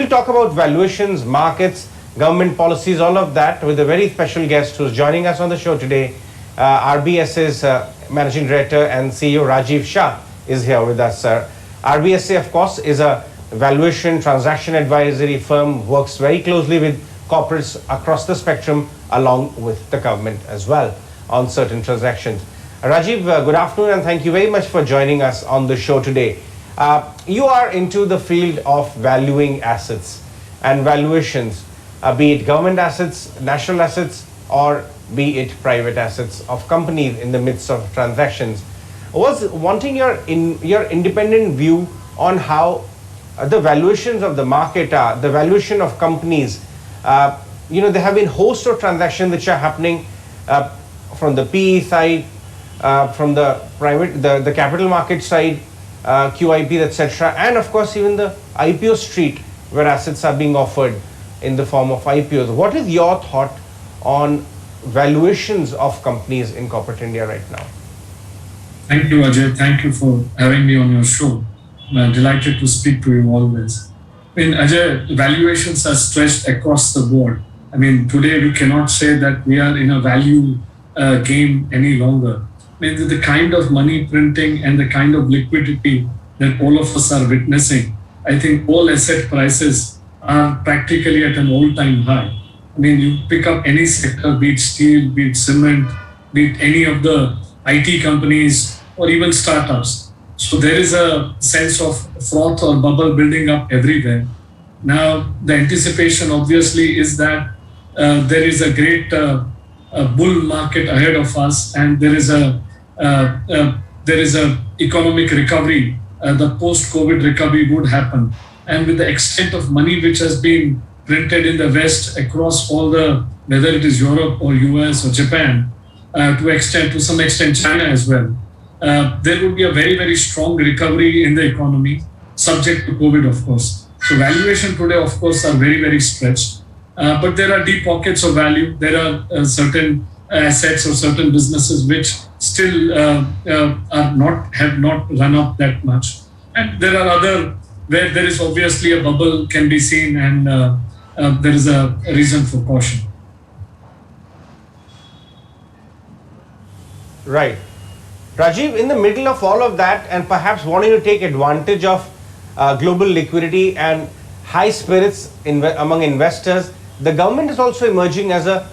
We'll talk about valuations, markets, government policies, all of that with a very special guest who's joining us on the show today. RBSA's Managing Director and CEO Rajeev Shah is here with us, sir. RBSA, of course, is a valuation transaction advisory firm, works very closely with corporates across the spectrum along with the government as well on certain transactions. Rajeev, good afternoon and thank you very much for joining us on the show today. You are into the field of valuing assets and valuations, be it government assets, national assets, or be it private assets of companies in the midst of transactions. I was wanting your independent view on how the valuations of the market are, the valuation of companies. There have been host of transactions which are happening from the PE side, from the the capital market side, QIP, etc., and of course even the IPO street where assets are being offered in the form of IPOs. What is your thought on valuations of companies in corporate India right now? Thank you, Ajay. Thank you for having me on your show. I'm delighted to speak to you always. Ajay, valuations are stretched across the board. Today we cannot say that we are in a value game any longer. The kind of money printing and the kind of liquidity that all of us are witnessing, I think all asset prices are practically at an all-time high. You pick up any sector, be it steel, be it cement, be it any of the IT companies or even startups. So there is a sense of froth or bubble building up everywhere. Now, the anticipation obviously is that there is a great bull market ahead of us, and there is a economic recovery. The post-COVID recovery would happen, and with the extent of money which has been printed in the West across all whether it is Europe or US or Japan, to some extent China as well, there would be a very, very strong recovery in the economy, subject to COVID, of course. So valuation today, of course, are very, very stretched. But there are deep pockets of value. There are certain assets or certain businesses which still have not run up that much. And there are other where there is obviously a bubble can be seen, and there is a reason for caution. Right. Rajeev, in the middle of all of that and perhaps wanting to take advantage of global liquidity and high spirits among investors, the government is also emerging as a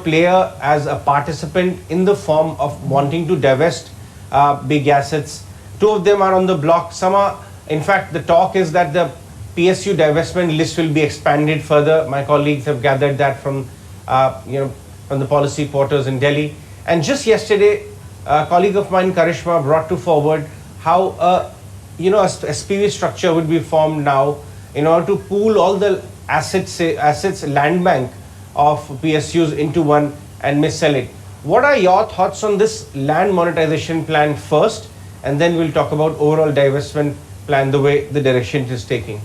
player, as a participant in the form of wanting to divest big assets. Two of them are on the block. Some are, in fact, the talk is that the PSU divestment list will be expanded further. My colleagues have gathered that from the policy quarters in Delhi. And just yesterday, a colleague of mine, Karishma, brought forward how a SPV structure would be formed now in order to pool all the assets land bank of PSUs into one and mis-sell it. What are your thoughts on this land monetization plan first, and then we'll talk about overall divestment plan, the way the direction it is taking?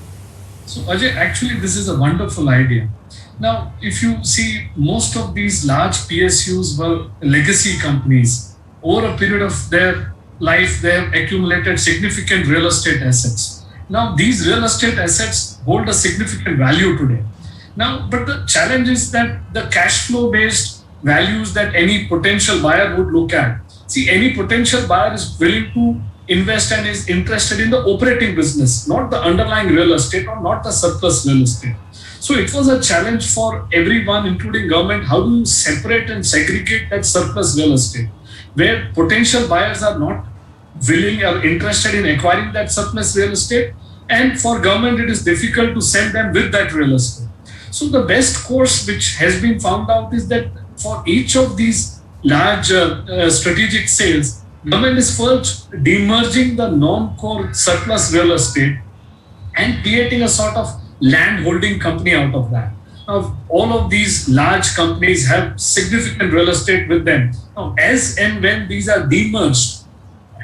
So Ajay, actually this is a wonderful idea. Now, if you see, most of these large PSUs were legacy companies. Over a period of their life, they have accumulated significant real estate assets. Now, these real estate assets hold a significant value today. Now, but the challenge is that the cash flow based values that any potential buyer would look at. See, any potential buyer is willing to invest and is interested in the operating business, not the underlying real estate or not the surplus real estate. So it was a challenge for everyone, including government. How do you separate and segregate that surplus real estate, where potential buyers are not willing or interested in acquiring that surplus real estate, and for government it is difficult to sell them with that real estate. So the best course which has been found out is that for each of these large strategic sales, government is first demerging the non-core surplus real estate and creating a sort of land holding company out of that. Now, all of these large companies have significant real estate with them. Now, as and when these are demerged,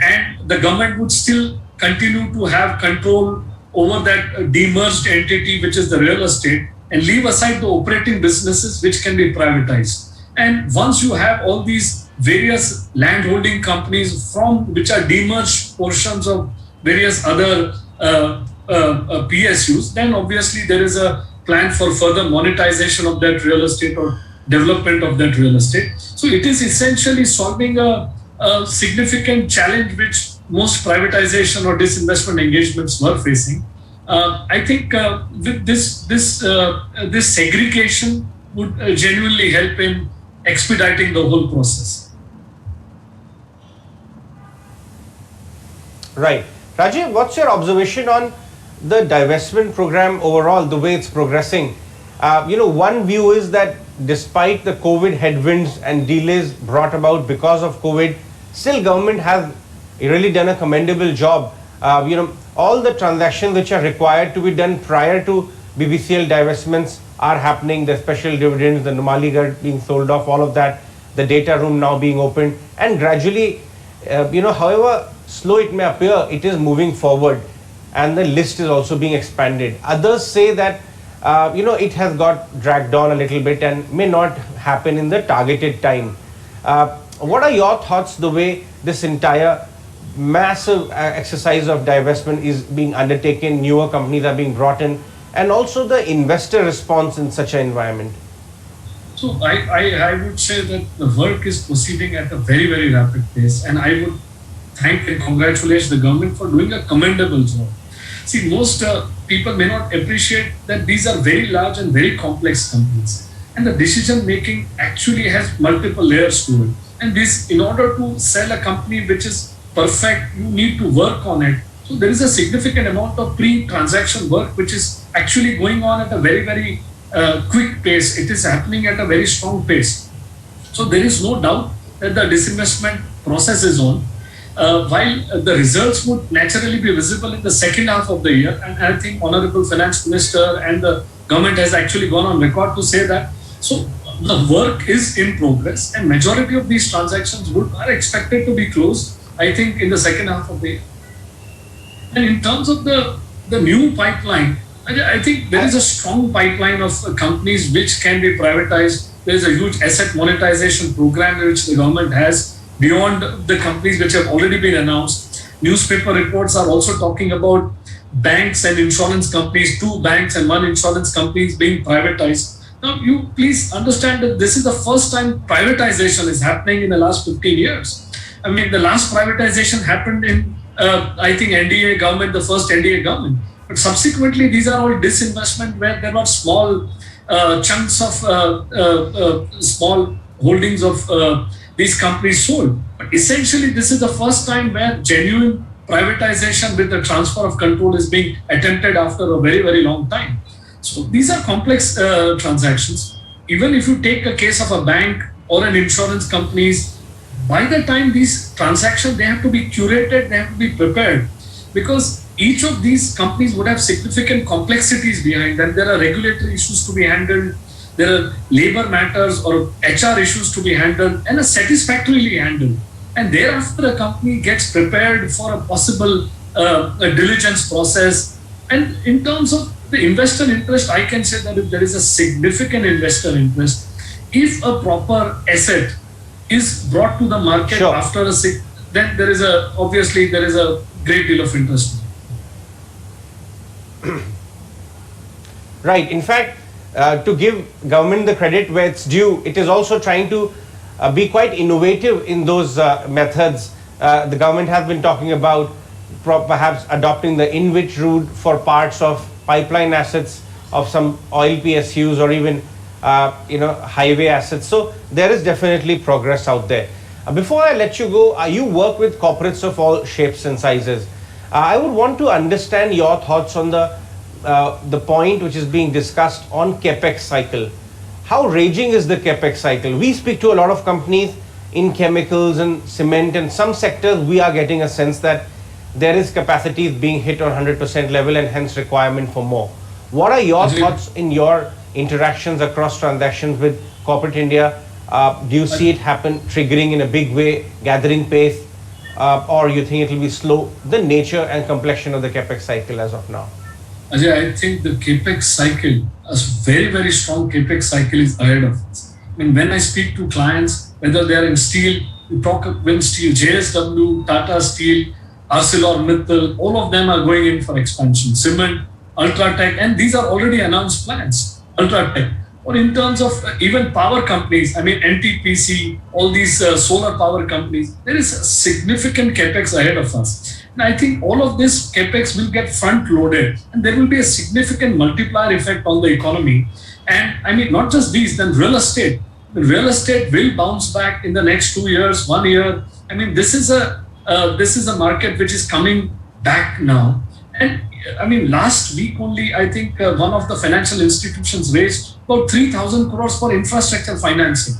and the government would still continue to have control over that demerged entity, which is the real estate, and leave aside the operating businesses which can be privatized. And once you have all these various land holding companies from which are demerged portions of various other PSUs, then obviously there is a plan for further monetization of that real estate or development of that real estate. So it is essentially solving a significant challenge which most privatization or disinvestment engagements were facing. I think with this segregation would genuinely help in expediting the whole process. Right. Rajeev, what's your observation on the divestment program overall, the way it's progressing? One view is that despite the COVID headwinds and delays brought about because of COVID, still government has really done a commendable job. All the transactions which are required to be done prior to BBCL divestments are happening, the special dividends, the Numaligarh being sold off, all of that, the data room now being opened, and gradually, however slow it may appear, it is moving forward, and the list is also being expanded. Others say that it has got dragged on a little bit and may not happen in the targeted time. What are your thoughts the way this entire massive exercise of divestment is being undertaken, newer companies are being brought in, and also the investor response in such an environment? So I would say that the work is proceeding at a very, very rapid pace, and I would thank and congratulate the government for doing a commendable job. See, most people may not appreciate that these are very large and very complex companies, and the decision making actually has multiple layers to it. And this, in order to sell a company which is perfect, you need to work on it. So there is a significant amount of pre-transaction work which is actually going on at a very, very quick pace. It is happening at a very strong pace. So there is no doubt that the disinvestment process is on. While the results would naturally be visible in the second half of the year, and I think Honorable Finance Minister and the government has actually gone on record to say that. So the work is in progress, and majority of these transactions are expected to be closed, I think, in the second half of the year. And in terms of the new pipeline, I think there is a strong pipeline of companies which can be privatized. There is a huge asset monetization program which the government has beyond the companies which have already been announced. Newspaper reports are also talking about banks and insurance companies, 2 banks and 1 insurance companies being privatized. Now, you please understand that this is the first time privatization is happening in the last 15 years. I mean, the last privatization happened in, I think, NDA government, the first NDA government. But subsequently, these are all disinvestment where there were small chunks of small holdings of these companies sold. But essentially, this is the first time where genuine privatization with the transfer of control is being attempted after a very, very long time. So these are complex transactions. Even if you take a case of a bank or an insurance companies, by the time these transactions, they have to be curated, they have to be prepared, because each of these companies would have significant complexities behind them. There are regulatory issues to be handled, there are labor matters or HR issues to be handled and satisfactorily handled. And thereafter, a company gets prepared for a possible a diligence process. And in terms of the investor interest, I can say that if there is a significant investor interest, if a proper asset is brought to the market Sure. after then there is obviously there is a great deal of interest. Right. In fact, to give government the credit where it's due, it is also trying to be quite innovative in those methods. The government has been talking about perhaps adopting the InvIT route for parts of pipeline assets of some oil PSUs or even highway assets. So there is definitely progress out there. Before I let you go, you work with corporates of all shapes and sizes. I would want to understand your thoughts on the point which is being discussed on Capex cycle. How raging is the Capex cycle? We speak to a lot of companies in chemicals and cement, and some sectors we are getting a sense that there is capacities being hit on 100% level and hence requirement for more. What are your thoughts in your interactions across transactions with corporate India? Do you see it happen triggering in a big way, gathering pace, or you think it will be slow? The nature and complexion of the Capex cycle as of now. Ajay, I think the Capex cycle, a very, very strong Capex cycle is ahead of us. I mean, when I speak to clients, whether they are in steel, we talk wind steel, JSW, Tata Steel, ArcelorMittal, all of them are going in for expansion. Cement, Ultratech, and these are already announced plans. Ultratech, or in terms of even power companies, I mean NTPC, all these solar power companies, there is a significant capex ahead of us. And I think all of this capex will get front loaded, and there will be a significant multiplier effect on the economy. And I mean, not just these, then real estate. The real estate will bounce back in the next 2 years, 1 year. I mean, this is a market which is coming back now. And I mean, last week only, I think one of the financial institutions raised about 3,000 crores for infrastructure financing.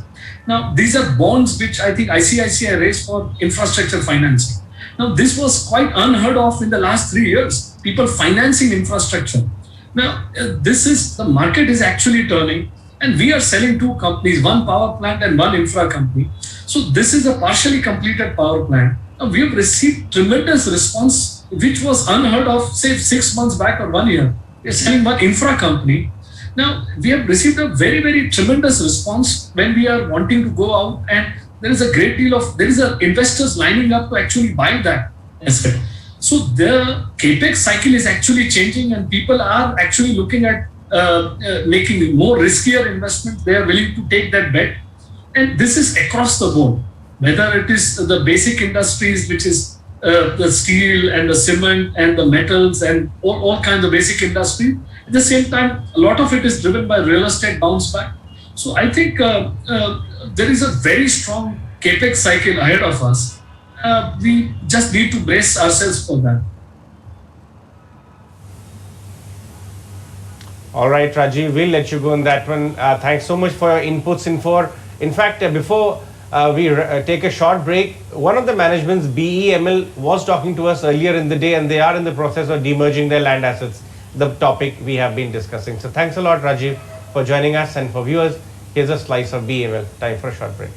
Now, these are bonds which I think ICICI raised for infrastructure financing. Now, this was quite unheard of in the last 3 years, people financing infrastructure. Now, the market is actually turning, and we are selling two companies, one power plant and one infra company. So this is a partially completed power plant. Now, we have received tremendous response, which was unheard of, say 6 months back or 1 year. We are selling one infra company. Now, we have received a very, very tremendous response when we are wanting to go out, and there is a great deal of, there is investors lining up to actually buy that asset. So the Capex cycle is actually changing, and people are actually looking at making more riskier investments. They are willing to take that bet. And this is across the board, whether it is the basic industries, which is the steel and the cement and the metals and all kinds of basic industry. At the same time, a lot of it is driven by real estate bounce back. So I think there is a very strong Capex cycle ahead of us. We just need to brace ourselves for that. All right, Rajeev, we'll let you go on that one. Thanks so much for your inputs. In fact, before we take a short break, one of the managements, BEML, was talking to us earlier in the day, and they are in the process of demerging their land assets, the topic we have been discussing. So thanks a lot, Rajeev, for joining us, and for viewers, here's a slice of BEML. Time for a short break.